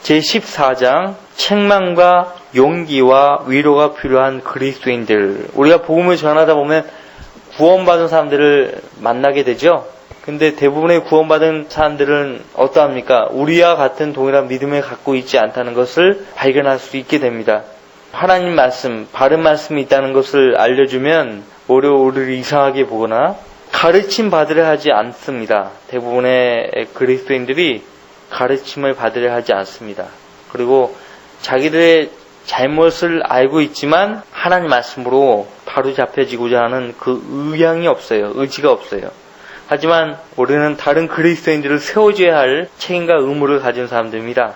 제14장 책망과 용기와 위로가 필요한 그리스도인들. 우리가 복음을 전하다 보면 구원받은 사람들을 만나게 되죠. 근데 대부분의 구원받은 사람들은 어떠합니까? 우리와 같은 동일한 믿음을 갖고 있지 않다는 것을 발견할 수 있게 됩니다. 하나님 말씀, 바른 말씀이 있다는 것을 알려주면 오히려 우리를 이상하게 보거나 가르침 받으려 하지 않습니다. 대부분의 그리스도인들이 가르침을 받으려 하지 않습니다. 그리고 자기들의 잘못을 알고 있지만 하나님 말씀으로 바로 잡혀지고자 하는 그 의향이 없어요. 의지가 없어요. 하지만 우리는 다른 그리스도인들을 세워줘야 할 책임과 의무를 가진 사람들입니다.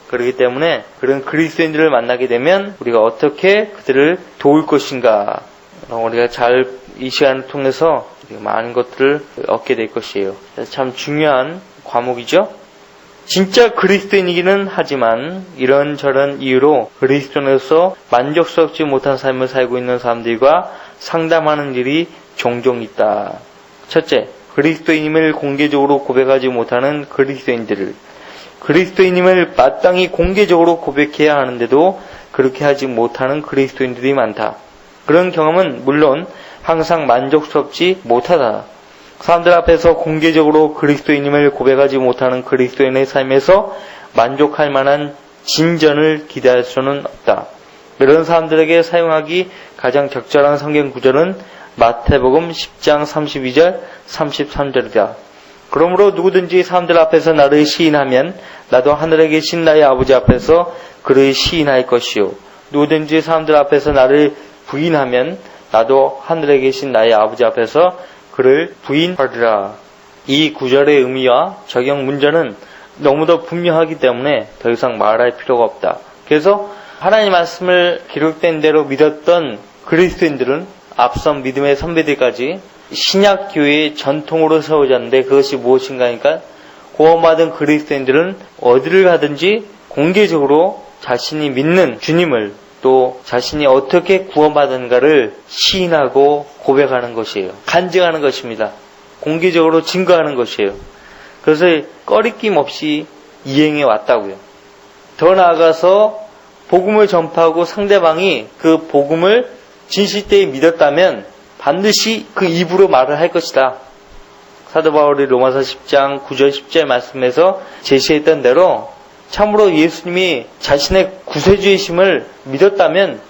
그렇기 때문에 그런 그리스도인들을 만나게 되면 우리가 어떻게 그들을 도울 것인가, 우리가 잘 이 시간을 통해서 많은 것들을 얻게 될 것이에요. 참 중요한 과목이죠. 진짜 그리스도인이기는 하지만 이런저런 이유로 그리스도인으로서 만족스럽지 못한 삶을 살고 있는 사람들과 상담하는 일이 종종 있다. 첫째, 그리스도인임을 공개적으로 고백하지 못하는 그리스도인들을, 그리스도인임을 마땅히 공개적으로 고백해야 하는데도 그렇게 하지 못하는 그리스도인들이 많다. 그런 경험은 물론 항상 만족스럽지 못하다. 사람들 앞에서 공개적으로 그리스도인임을 고백하지 못하는 그리스도인의 삶에서 만족할 만한 진전을 기대할 수는 없다. 이런 사람들에게 사용하기 가장 적절한 성경 구절은 마태복음 10장 32절 33절이다. 그러므로 누구든지 사람들 앞에서 나를 시인하면 나도 하늘에 계신 나의 아버지 앞에서 그를 시인할 것이요, 누구든지 사람들 앞에서 나를 부인하면 나도 하늘에 계신 나의 아버지 앞에서 그를 부인하리라. 이 구절의 의미와 적용 문제는 너무도 분명하기 때문에 더 이상 말할 필요가 없다. 그래서 하나님의 말씀을 기록된 대로 믿었던 그리스도인들은 앞선 믿음의 선배들까지 신약교회의 전통으로 세워졌는데, 그것이 무엇인가 하니까 구원받은 그리스도인들은 어디를 가든지 공개적으로 자신이 믿는 주님을, 또 자신이 어떻게 구원받은가를 시인하고 고백하는 것이에요. 간증하는 것입니다. 공개적으로 증거하는 것이에요. 그래서 꺼리낌 없이 이행해 왔다고요. 더 나아가서 복음을 전파하고 상대방이 그 복음을 진실되이 믿었다면 반드시 그 입으로 말을 할 것이다. 사도 바울이 로마서 10장 9절 10절 말씀에서 제시했던 대로 참으로 예수님이 자신의 구세주이심을 믿었다면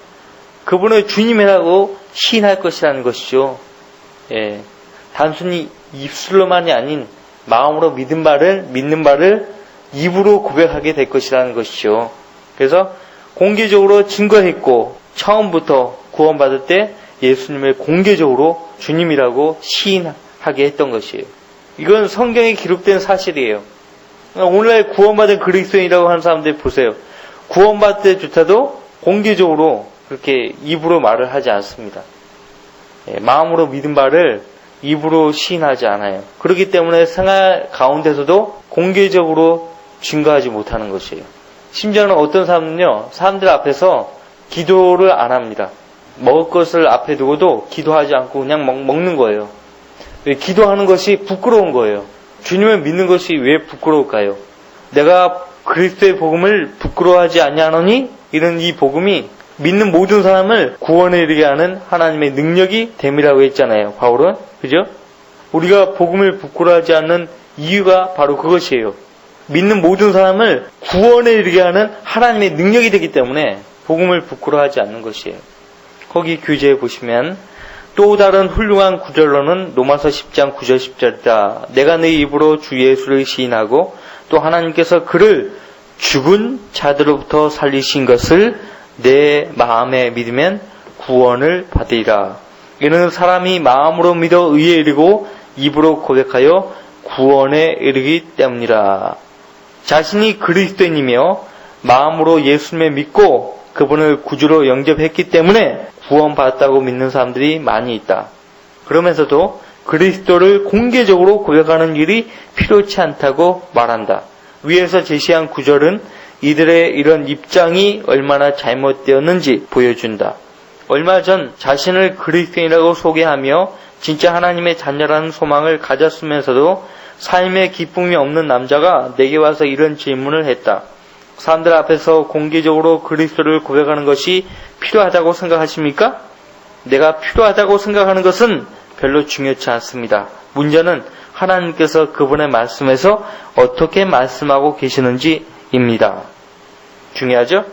그분을 주님이라고 시인할 것이라는 것이죠. 예, 단순히 입술로만이 아닌 마음으로 믿는 바를 입으로 고백하게 될 것이라는 것이죠. 그래서 공개적으로 증거했고 처음부터 구원받을 때 예수님을 공개적으로 주님이라고 시인하게 했던 것이에요. 이건 성경에 기록된 사실이에요. 오늘날 구원받은 그리스도인이라고 하는 사람들 보세요. 구원받을 때조차도 공개적으로 그렇게 입으로 말을 하지 않습니다. 마음으로 믿은 바를 입으로 시인하지 않아요. 그렇기 때문에 생활 가운데서도 공개적으로 증거하지 못하는 것이에요. 심지어는 어떤 사람은요, 사람들 앞에서 기도를 안 합니다. 먹을 것을 앞에 두고도 기도하지 않고 그냥 먹는 거예요. 왜? 기도하는 것이 부끄러운 거예요. 주님을 믿는 것이 왜 부끄러울까요? 내가 그리스도의 복음을 부끄러워하지 아니하노니? 이런 이 복음이 믿는 모든 사람을 구원에 이르게 하는 하나님의 능력이 됨이라고 했잖아요, 바울은. 그죠? 우리가 복음을 부끄러워하지 않는 이유가 바로 그것이에요. 믿는 모든 사람을 구원에 이르게 하는 하나님의 능력이 되기 때문에 복음을 부끄러워하지 않는 것이에요. 거기 교재에 보시면 또 다른 훌륭한 구절로는 로마서 10장 9절 10절이다. 내가 네 입으로 주 예수를 시인하고 또 하나님께서 그를 죽은 자들로부터 살리신 것을 내 마음에 믿으면 구원을 받으리라. 이는 사람이 마음으로 믿어 의에 이르고 입으로 고백하여 구원에 이르기 때문이라. 자신이 그리스도인이며 마음으로 예수님을 믿고 그분을 구주로 영접했기 때문에 구원받았다고 믿는 사람들이 많이 있다. 그러면서도 그리스도를 공개적으로 고백하는 일이 필요치 않다고 말한다. 위에서 제시한 구절은 이들의 이런 입장이 얼마나 잘못되었는지 보여준다. 얼마 전 자신을 그리스도인이라고 소개하며 진짜 하나님의 자녀라는 소망을 가졌으면서도 삶의 기쁨이 없는 남자가 내게 와서 이런 질문을 했다. 사람들 앞에서 공개적으로 그리스도를 고백하는 것이 필요하다고 생각하십니까? 내가 필요하다고 생각하는 것은 별로 중요치 않습니다. 문제는 하나님께서 그분의 말씀에서 어떻게 말씀하고 계시는지입니다. 중요하죠?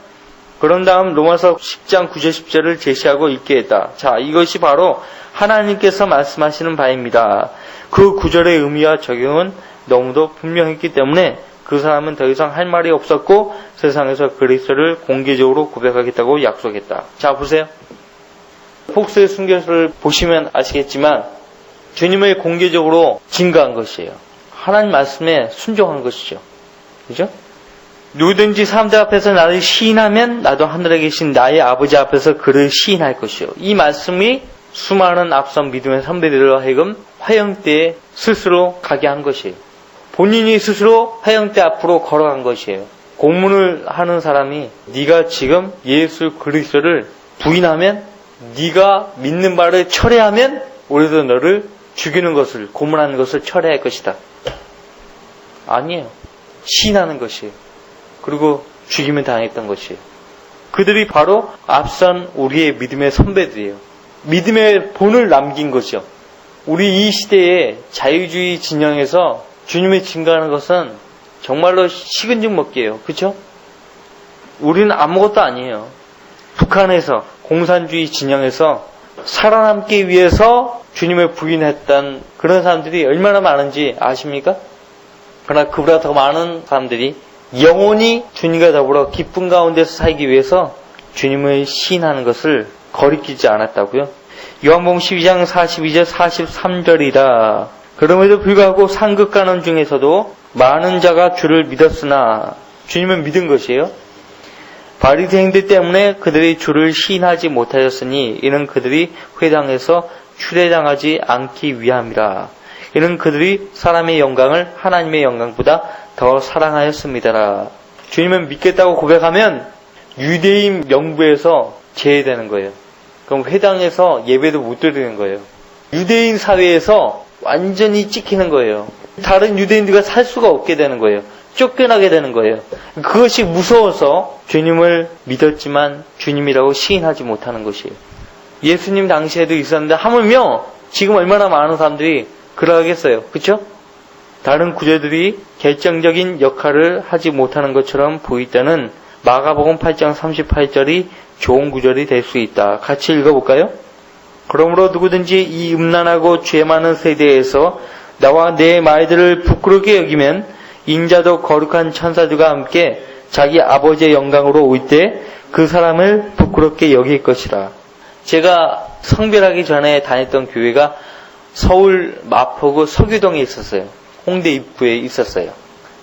그런 다음 로마서 10장 9절 10절을 제시하고 읽게 했다. 자, 이것이 바로 하나님께서 말씀하시는 바입니다. 그 구절의 의미와 적용은 너무도 분명했기 때문에 그 사람은 더 이상 할 말이 없었고 세상에서 그리스도를 공개적으로 고백하겠다고 약속했다. 자, 보세요. 폭스의 순교서를 보시면 아시겠지만 주님을 공개적으로 증거한 것이에요. 하나님 말씀에 순종한 것이죠. 그죠? 누구든지 사람들 앞에서 나를 시인하면 나도 하늘에 계신 나의 아버지 앞에서 그를 시인할 것이요. 이 말씀이 수많은 앞선 믿음의 선배들로 하여금 화형대에 스스로 가게 한 것이에요. 본인이 스스로 화형대 앞으로 걸어간 것이에요. 공문을 하는 사람이 네가 지금 예수 그리스도를 부인하면, 네가 믿는 바를 철회하면 우리도 너를 죽이는 것을, 고문하는 것을 철회할 것이다. 아니에요. 시인하는 것이에요. 그리고 죽임을 당했던 것이에요. 그들이 바로 앞선 우리의 믿음의 선배들이에요. 믿음의 본을 남긴 거죠. 우리 이 시대의 자유주의 진영에서 주님을 증거하는 것은 정말로 식은 죽 먹기예요. 그렇죠? 우리는 아무것도 아니에요. 북한에서 공산주의 진영에서 살아남기 위해서 주님을 부인했던 그런 사람들이 얼마나 많은지 아십니까? 그러나 그보다 더 많은 사람들이 영원히 주님과 더불어 기쁨 가운데서 살기 위해서 주님을 시인하는 것을 거리끼지 않았다고요. 요한복음 12장 42절 43절이다. 그럼에도 불구하고 상급가는 중에서도 많은 자가 주를 믿었으나, 주님을 믿은 것이에요. 바리새인들 때문에 그들이 주를 시인하지 못하였으니 이는 그들이 회당에서 추례당하지 않기 위함이라. 이는 그들이 사람의 영광을 하나님의 영광보다 더 사랑하였습니다라. 주님을 믿겠다고 고백하면 유대인 명부에서 제외되는 거예요. 그럼 회당에서 예배도 못 드리는 거예요. 유대인 사회에서 완전히 찍히는 거예요. 다른 유대인들과 살 수가 없게 되는 거예요. 쫓겨나게 되는 거예요. 그것이 무서워서 주님을 믿었지만 주님이라고 시인하지 못하는 것이에요. 예수님 당시에도 있었는데 하물며 지금 얼마나 많은 사람들이 그러하겠어요. 그렇죠? 다른 구절들이 결정적인 역할을 하지 못하는 것처럼 보일 때는 마가복음 8장 38절이 좋은 구절이 될 수 있다. 같이 읽어볼까요? 그러므로 누구든지 이 음란하고 죄 많은 세대에서 나와 내 말들을 부끄럽게 여기면 인자도 거룩한 천사들과 함께 자기 아버지의 영광으로 올 때 그 사람을 부끄럽게 여길 것이다. 제가 성별하기 전에 다녔던 교회가 서울 마포구 서교동에 있었어요. 홍대 입구에 있었어요.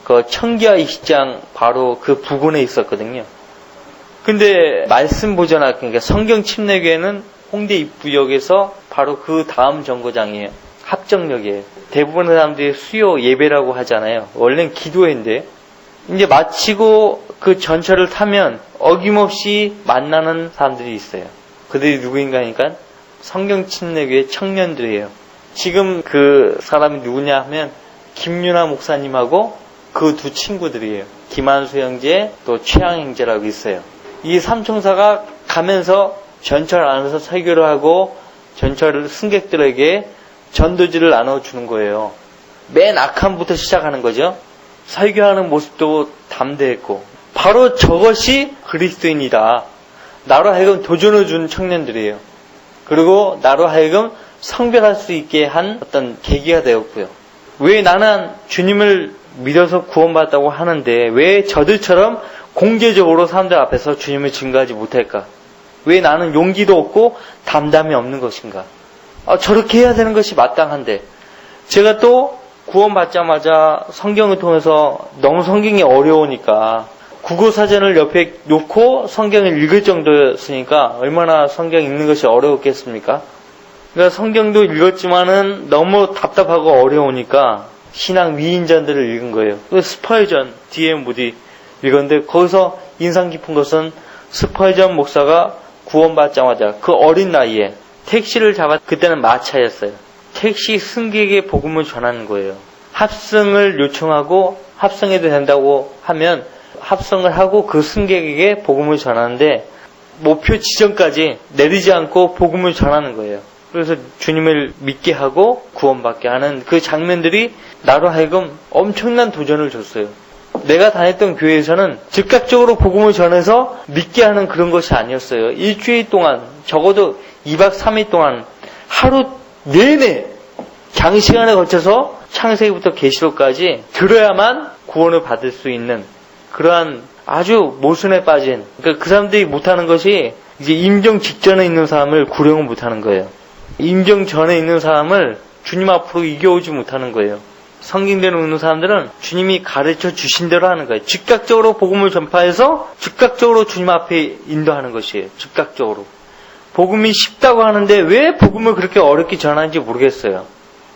그 청기와 이시장 바로 그 부근에 있었거든요. 근데 말씀 보존학, 그러니까 성경 침례교회는 홍대 입구역에서 바로 그 다음 정거장이에요. 합정역이에요. 대부분의 사람들이 수요 예배라고 하잖아요. 원래는 기도회인데 이제 마치고 그 전철을 타면 어김없이 만나는 사람들이 있어요. 그들이 누구인가 하니까 성경 침례교회 청년들이에요. 지금 그 사람이 누구냐 하면 김윤아 목사님하고 그 두 친구들이에요. 김한수 형제 또 최양 형제라고 있어요. 이 삼총사가 가면서 전철 안에서 설교를 하고 전철 승객들에게 전도지를 나눠주는 거예요. 맨 악함부터 시작하는 거죠. 설교하는 모습도 담대했고 바로 저것이 그리스도인이다. 나로 하여금 도전을 준 청년들이에요. 그리고 나로 하여금 성별할 수 있게 한 어떤 계기가 되었고요. 왜 나는 주님을 믿어서 구원받았다고 하는데 왜 저들처럼 공개적으로 사람들 앞에서 주님을 증거하지 못할까? 왜 나는 용기도 없고 담담이 없는 것인가? 저렇게 해야 되는 것이 마땅한데 제가 또 구원받자마자 성경을 통해서 너무 성경이 어려우니까 국어사전을 옆에 놓고 성경을 읽을 정도였으니까 얼마나 성경 읽는 것이 어려웠겠습니까? 그러니까 성경도 읽었지만은 너무 답답하고 어려우니까 신앙 위인전들을 읽은 거예요. 스펄전, D.M. 무디 읽었는데 거기서 인상 깊은 것은 스펄전 목사가 구원받자마자 그 어린 나이에 택시를 그때는 마차였어요. 택시 승객에게 복음을 전하는 거예요. 합승을 요청하고 합승해도 된다고 하면 합성을 하고 그 승객에게 복음을 전하는데 목표 지점까지 내리지 않고 복음을 전하는 거예요. 그래서 주님을 믿게 하고 구원받게 하는 그 장면들이 나로 하여금 엄청난 도전을 줬어요. 내가 다녔던 교회에서는 즉각적으로 복음을 전해서 믿게 하는 그런 것이 아니었어요. 일주일 동안, 적어도 2박 3일 동안 하루 내내 장시간에 걸쳐서 창세기부터 계시록까지 들어야만 구원을 받을 수 있는 그러한 아주 모순에 빠진, 그러니까 그 사람들이 못하는 것이 이제 임종 직전에 있는 사람을 구령을 못하는 거예요. 임종 전에 있는 사람을 주님 앞으로 이겨오지 못하는 거예요. 성경대로 읽는 사람들은 주님이 가르쳐 주신 대로 하는 거예요. 즉각적으로 복음을 전파해서 즉각적으로 주님 앞에 인도하는 것이에요. 즉각적으로. 복음이 쉽다고 하는데 왜 복음을 그렇게 어렵게 전하는지 모르겠어요.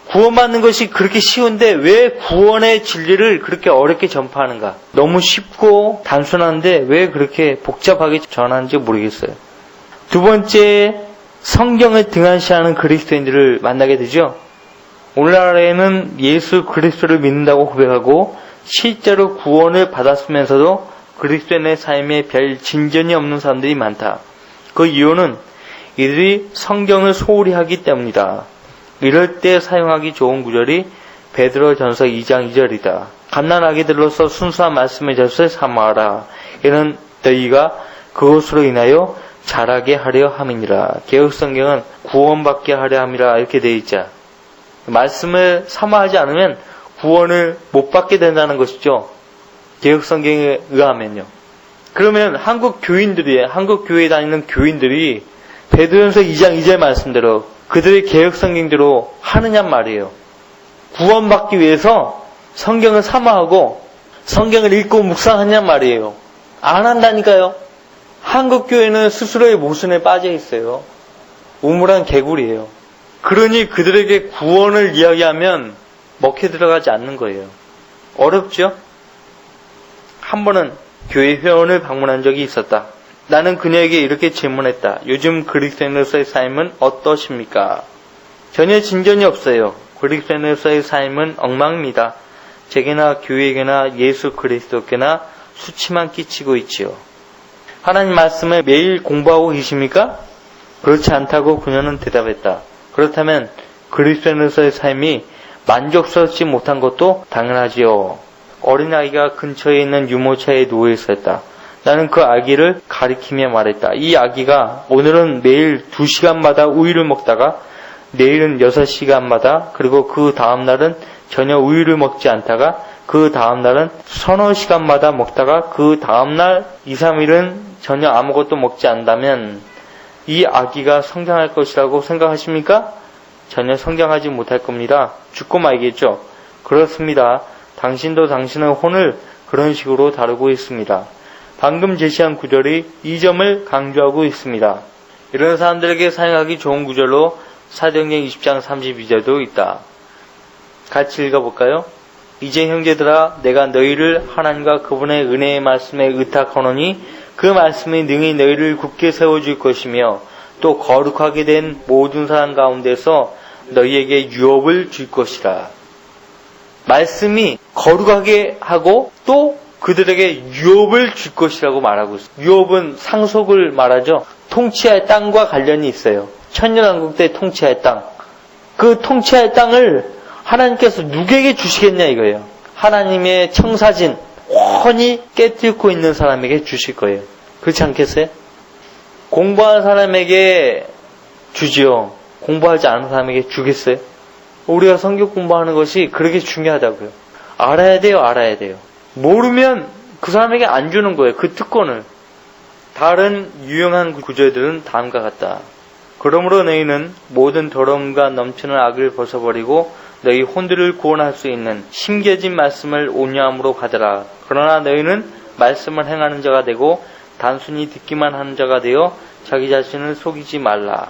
구원받는 것이 그렇게 쉬운데 왜 구원의 진리를 그렇게 어렵게 전파하는가? 너무 쉽고 단순한데 왜 그렇게 복잡하게 전하는지 모르겠어요. 두 번째, 성경을 등한시하는 그리스도인들을 만나게 되죠. 오늘날에는 예수 그리스도를 믿는다고 고백하고 실제로 구원을 받았으면서도 그리스도인의 삶에 별 진전이 없는 사람들이 많다. 그 이유는 이들이 성경을 소홀히 하기 때문이다. 이럴 때 사용하기 좋은 구절이 베드로전서 2장 2절이다. 갓난아기들로서 순수한 말씀의 젖을 삼아라. 이는 너희가 그것으로 인하여 자라게 하려 함이니라. 개역성경은 구원받게 하려 함이라 이렇게 되어 있자. 말씀을 삼아하지 않으면 구원을 못 받게 된다는 것이죠. 개역성경에 의하면요. 그러면 한국 교회에 다니는 교인들이 베드로전서 2장 2절 말씀대로 그들의 개역성경대로 하느냔 말이에요. 구원받기 위해서 성경을 삼아하고 성경을 읽고 묵상하냔 말이에요. 안 한다니까요. 한국 교회는 스스로의 모순에 빠져 있어요. 우물한 개구리예요. 그러니 그들에게 구원을 이야기하면 먹혀 들어가지 않는 거예요. 어렵죠? 한 번은 교회 회원을 방문한 적이 있었다. 나는 그녀에게 이렇게 질문했다. 요즘 그리스도인으로서의 삶은 어떠십니까? 전혀 진전이 없어요. 그리스도인으로서의 삶은 엉망입니다. 제게나 교회에게나 예수 그리스도께나 수치만 끼치고 있지요. 하나님 말씀을 매일 공부하고 계십니까? 그렇지 않다고 그녀는 대답했다. 그렇다면 그리스도인으로서의 삶이 만족스럽지 못한 것도 당연하지요. 어린아이가 근처에 있는 유모차에 누워 있었다. 나는 그 아기를 가리키며 말했다. 이 아기가 오늘은 매일 2시간마다 우유를 먹다가 내일은 6시간마다 그리고 그 다음날은 전혀 우유를 먹지 않다가 그 다음날은 서너 시간마다 먹다가 그 다음날 2, 3일은 전혀 아무것도 먹지 않는다면 이 아기가 성장할 것이라고 생각하십니까? 전혀 성장하지 못할 겁니다. 죽고 말겠죠. 그렇습니다. 당신도 당신의 혼을 그런 식으로 다루고 있습니다. 방금 제시한 구절이 이 점을 강조하고 있습니다. 이런 사람들에게 사용하기 좋은 구절로 사도행전 20장 32절도 있다. 같이 읽어볼까요? 이제 형제들아 내가 너희를 하나님과 그분의 은혜의 말씀에 의탁하노니 그 말씀이 능히 너희를 굳게 세워줄 것이며 또 거룩하게 된 모든 사람 가운데서 너희에게 유업을 줄 것이라. 말씀이 거룩하게 하고 또 그들에게 유업을 줄 것이라고 말하고 있어요. 유업은 상속을 말하죠. 통치할 땅과 관련이 있어요. 천년왕국 때 통치할 땅. 그 통치할 땅을 하나님께서 누구에게 주시겠냐 이거예요. 하나님의 청사진 훤히 깨뚫고 있는 사람에게 주실 거예요. 그렇지 않겠어요? 공부하는 사람에게 주지요. 공부하지 않은 사람에게 주겠어요? 우리가 성경 공부하는 것이 그렇게 중요하다고요. 알아야 돼요. 모르면 그 사람에게 안 주는 거예요. 그 특권을. 다른 유용한 구절들은 다음과 같다. 그러므로 너희는 모든 더러움과 넘치는 악을 벗어버리고 너희 혼들을 구원할 수 있는 심겨진 말씀을 온유함으로 받으라. 그러나 너희는 말씀을 행하는 자가 되고 단순히 듣기만 하는 자가 되어 자기 자신을 속이지 말라.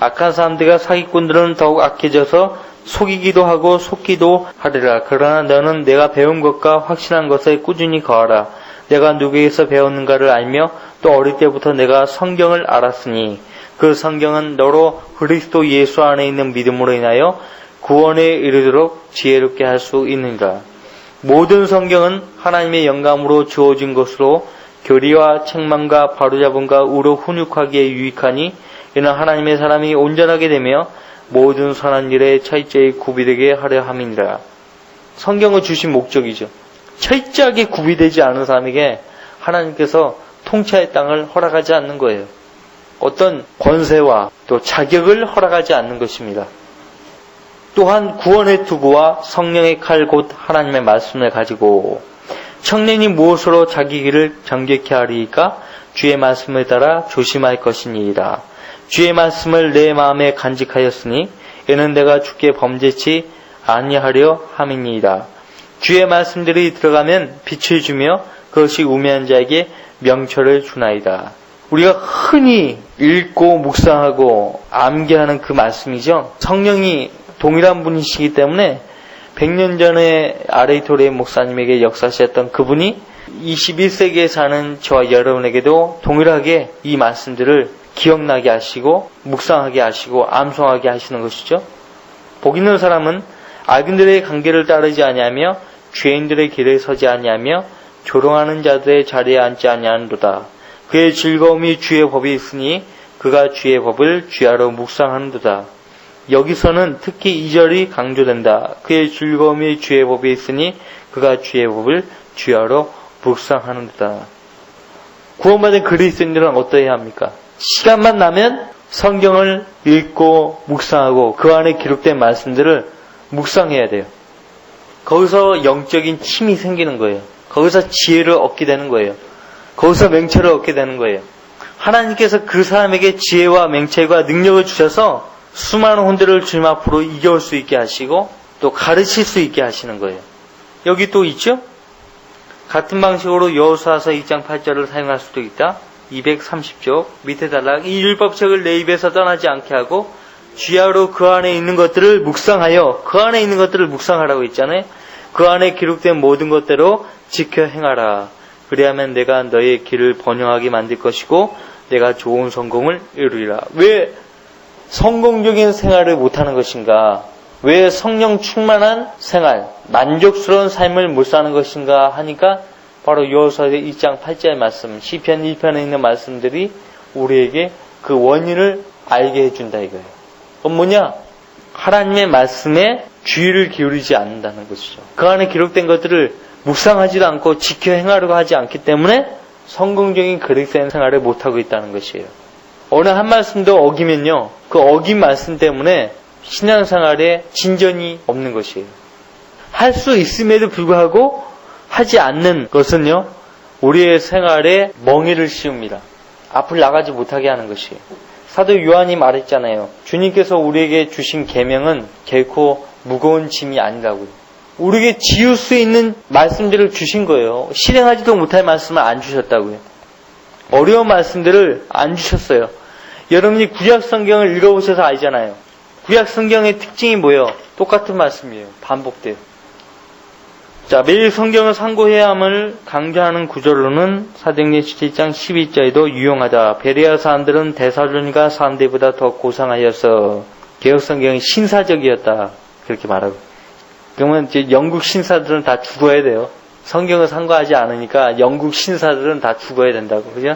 악한 사람들과 사기꾼들은 더욱 악해져서 속이기도 하고 속기도 하리라. 그러나 너는 내가 배운 것과 확실한 것에 꾸준히 거하라. 내가 누구에게서 배웠는가를 알며 또 어릴 때부터 내가 성경을 알았으니 그 성경은 너로 그리스도 예수 안에 있는 믿음으로 인하여 구원에 이르도록 지혜롭게 할 수 있느니라. 모든 성경은 하나님의 영감으로 주어진 것으로 교리와 책망과 바로잡음과 의로 훈육하기에 유익하니 이는 하나님의 사람이 온전하게 되며 모든 선한 일에 철저히 구비되게 하려 함이니라. 성경을 주신 목적이죠. 철저하게 구비되지 않은 사람에게 하나님께서 통치할 땅을 허락하지 않는 거예요. 어떤 권세와 또 자격을 허락하지 않는 것입니다. 또한 구원의 투구와 성령의 칼 곧 하나님의 말씀을 가지고 청년이 무엇으로 자기 길을 정결케 하리이까 주의 말씀을 따라 조심할 것이니이다. 주의 말씀을 내 마음에 간직하였으니 이는 내가 주께 범죄치 아니하려 함이니이다. 주의 말씀들이 들어가면 빛을 주며 그것이 우매한 자에게 명철을 주나이다. 우리가 흔히 읽고 묵상하고 암기하는 그 말씀이죠. 성령이 동일한 분이시기 때문에 100년 전에 아레이토레 목사님에게 역사하셨던 그분이 21세기에 사는 저와 여러분에게도 동일하게 이 말씀들을 기억나게 하시고 묵상하게 하시고 암송하게 하시는 것이죠. 복 있는 사람은 악인들의 관계를 따르지 아니하며 죄인들의 길에 서지 아니하며 조롱하는 자들의 자리에 앉지 아니하는도다. 그의 즐거움이 주의 법이 있으니 그가 주의 법을 주야로 묵상하는도다. 여기서는 특히 2절이 강조된다. 그의 즐거움이 주의 법이 있으니 그가 주의 법을 주야로 묵상하는도다. 구원받은 그리스도인들은 어떠해야 합니까? 시간만 나면 성경을 읽고 묵상하고 그 안에 기록된 말씀들을 묵상해야 돼요. 거기서 영적인 힘이 생기는 거예요. 거기서 지혜를 얻게 되는 거예요. 거기서 맹철을 얻게 되는 거예요. 하나님께서 그 사람에게 지혜와 맹철과 능력을 주셔서 수많은 혼들을 주님 앞으로 이겨올 수 있게 하시고 또 가르칠 수 있게 하시는 거예요. 여기 또 있죠? 같은 방식으로 여호수아서 2장 8절을 사용할 수도 있다. 230쪽 밑에 단락 이 율법책을 내 입에서 떠나지 않게 하고 주야로 그 안에 있는 것들을 묵상하여 그 안에 있는 것들을 묵상하라고 했잖아요. 그 안에 기록된 모든 것대로 지켜 행하라. 그리하면 내가 너의 길을 번영하게 만들 것이고 내가 좋은 성공을 이루리라. 왜 성공적인 생활을 못하는 것인가? 왜 성령 충만한 생활, 만족스러운 삶을 못 사는 것인가 하니까 바로 여호수아 2장 8절 말씀, 시편 1편에 있는 말씀들이 우리에게 그 원인을 알게 해준다 이거예요. 그건 뭐냐? 하나님의 말씀에 주의를 기울이지 않는다는 것이죠. 그 안에 기록된 것들을 묵상하지도 않고 지켜 행하려고 하지 않기 때문에 성공적인 그리스도인 생활을 못하고 있다는 것이에요. 어느 한 말씀도 어기면요, 그 어긴 말씀 때문에 신앙생활에 진전이 없는 것이에요. 할 수 있음에도 불구하고 하지 않는 것은요, 우리의 생활에 멍해를 씌웁니다. 앞을 나가지 못하게 하는 것이에요. 사도 요한이 말했잖아요. 주님께서 우리에게 주신 계명은 결코 무거운 짐이 아니라고요. 우리에게 지을 수 있는 말씀들을 주신 거예요. 실행하지도 못할 말씀을 안 주셨다고요. 어려운 말씀들을 안 주셨어요. 여러분이 구약 성경을 읽어보셔서 알잖아요. 구약 성경의 특징이 뭐예요? 똑같은 말씀이에요. 반복돼요. 자, 매일 성경을 상고해야 함을 강조하는 구절로는 사도행전 17장 12절에도 유용하다. 베레아 사람들은 데살로니가 사람들보다 더 고상하여서 개혁 성경이 신사적이었다. 그렇게 말하고. 그러면 이제 영국 신사들은 다 죽어야 돼요. 성경을 상고하지 않으니까 영국 신사들은 다 죽어야 된다고. 그죠?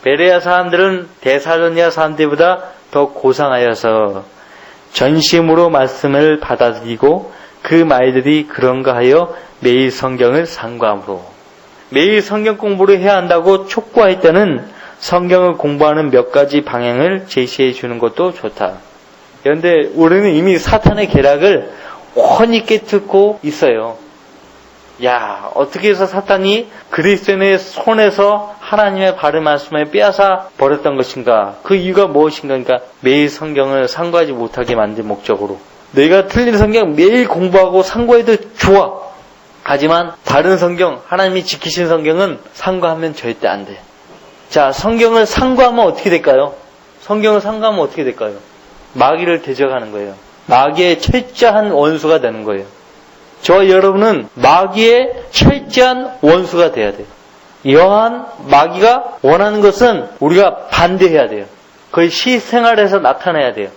베레아 사람들은 데살로니가 사람들보다 더 고상하여서 전심으로 말씀을 받아들이고 그 말들이 그런가 하여 매일 성경을 상고함으로. 매일 성경 공부를 해야 한다고 촉구할 때는 성경을 공부하는 몇 가지 방향을 제시해 주는 것도 좋다. 그런데 우리는 이미 사탄의 계략을 훤히 깨닫고 있어요. 야, 어떻게 해서 사탄이 그리스도인의 손에서 하나님의 바른 말씀을 빼앗아 버렸던 것인가? 그 이유가 무엇인가? 그러니까 매일 성경을 상고하지 못하게 만든 목적으로. 너희가 틀린 성경 매일 공부하고 상고해도 좋아. 하지만 다른 성경, 하나님이 지키신 성경은 상고하면 절대 안 돼. 자, 성경을 상고하면 어떻게 될까요? 성경을 상고하면 어떻게 될까요? 마귀를 대적하는 거예요. 마귀의 철저한 원수가 되는 거예요. 저와 여러분은 마귀의 철저한 원수가 돼야 돼요. 이러한 마귀가 원하는 것은 우리가 반대해야 돼요. 거의 실생활에서 나타내야 돼요.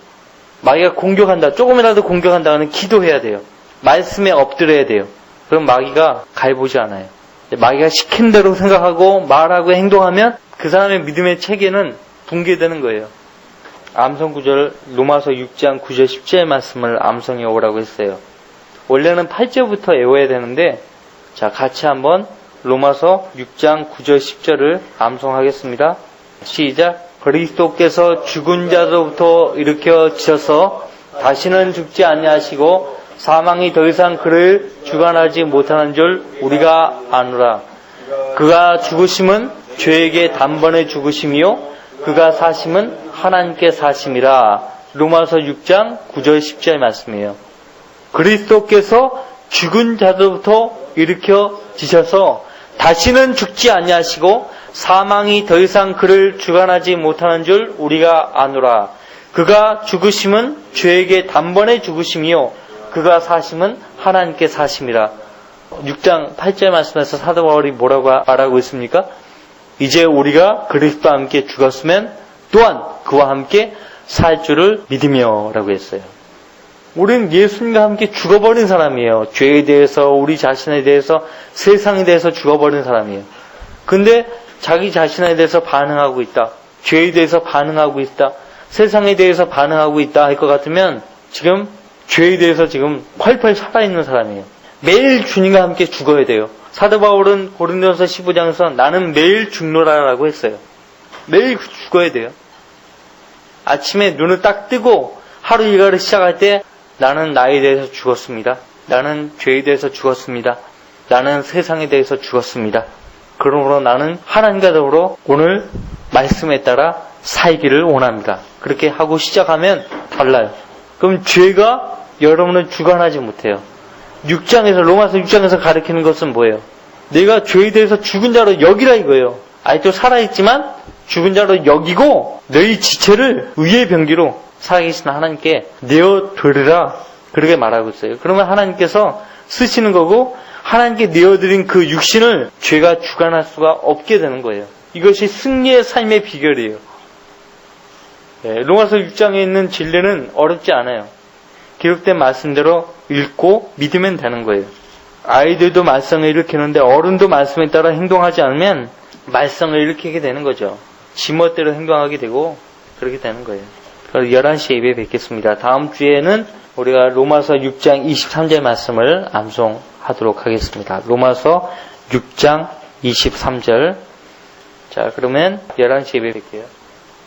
마귀가 공격한다, 조금이라도 공격한다면 기도해야 돼요. 말씀에 엎드려야 돼요. 그럼 마귀가 가해보지 않아요. 마귀가 시킨 대로 생각하고 말하고 행동하면 그 사람의 믿음의 체계는 붕괴되는 거예요. 암송 구절 로마서 6장 9절 10절 말씀을 암송해 오라고 했어요. 원래는 8절부터 외워야 되는데 자 같이 한번 로마서 6장 9절 10절을 암송하겠습니다. 시작. 그리스도께서 죽은 자로부터 일으켜지셔서 다시는 죽지 아니하시고 사망이 더 이상 그를 주관하지 못하는 줄 우리가 아노라. 그가 죽으심은 죄에게 단번에 죽으심이요 그가 사심은 하나님께 사심이라. 로마서 6장 9절 10절 말씀이에요. 그리스도께서 죽은 자로부터 일으켜지셔서 다시는 죽지 아니하시고 사망이 더 이상 그를 주관하지 못하는 줄 우리가 아노라. 그가 죽으심은 죄에게 단번에 죽으심이요 그가 사심은 하나님께 사심이라. 6장 8절 말씀에서 사도 바울이 뭐라고 말하고 있습니까? 이제 우리가 그리스도와 함께 죽었으면 또한 그와 함께 살 줄을 믿으며 라고 했어요. 우리는 예수님과 함께 죽어버린 사람이에요. 죄에 대해서, 우리 자신에 대해서, 세상에 대해서 죽어버린 사람이에요. 근데 자기 자신에 대해서 반응하고 있다. 죄에 대해서 반응하고 있다. 세상에 대해서 반응하고 있다 할 것 같으면 지금 죄에 대해서 지금 펄펄 살아있는 사람이에요. 매일 주님과 함께 죽어야 돼요. 사도 바울은 고린도전서 15장에서 나는 매일 죽노라라고 했어요. 매일 죽어야 돼요. 아침에 눈을 딱 뜨고 하루 일과를 시작할 때 나는 나에 대해서 죽었습니다. 나는 죄에 대해서 죽었습니다. 나는 세상에 대해서 죽었습니다. 그러므로 나는 하나님과 더불어 오늘 말씀에 따라 살기를 원합니다. 그렇게 하고 시작하면 달라요. 그럼 죄가 여러분을 주관하지 못해요. 6장에서 로마서 6장에서 가르치는 것은 뭐예요? 내가 죄에 대해서 죽은 자로 여기라 이거예요. 아직도 살아있지만 죽은 자로 여기고 너희 지체를 의의 병기로 살아계신 하나님께 내어드리라 그렇게 말하고 있어요. 그러면 하나님께서 쓰시는 거고 하나님께 내어드린 그 육신을 죄가 주관할 수가 없게 되는 거예요. 이것이 승리의 삶의 비결이에요. 로마서 6장에 있는 진리는 어렵지 않아요. 기록된 말씀대로 읽고 믿으면 되는 거예요. 아이들도 말썽을 일으키는데 어른도 말씀에 따라 행동하지 않으면 말썽을 일으키게 되는 거죠. 지멋대로 행동하게 되고 그렇게 되는 거예요. 11시에 예배 뵙겠습니다. 다음 주에는 우리가 로마서 6장 23절 말씀을 암송하도록 하겠습니다. 로마서 6장 23절. 자, 그러면 11시에 예배 뵐게요.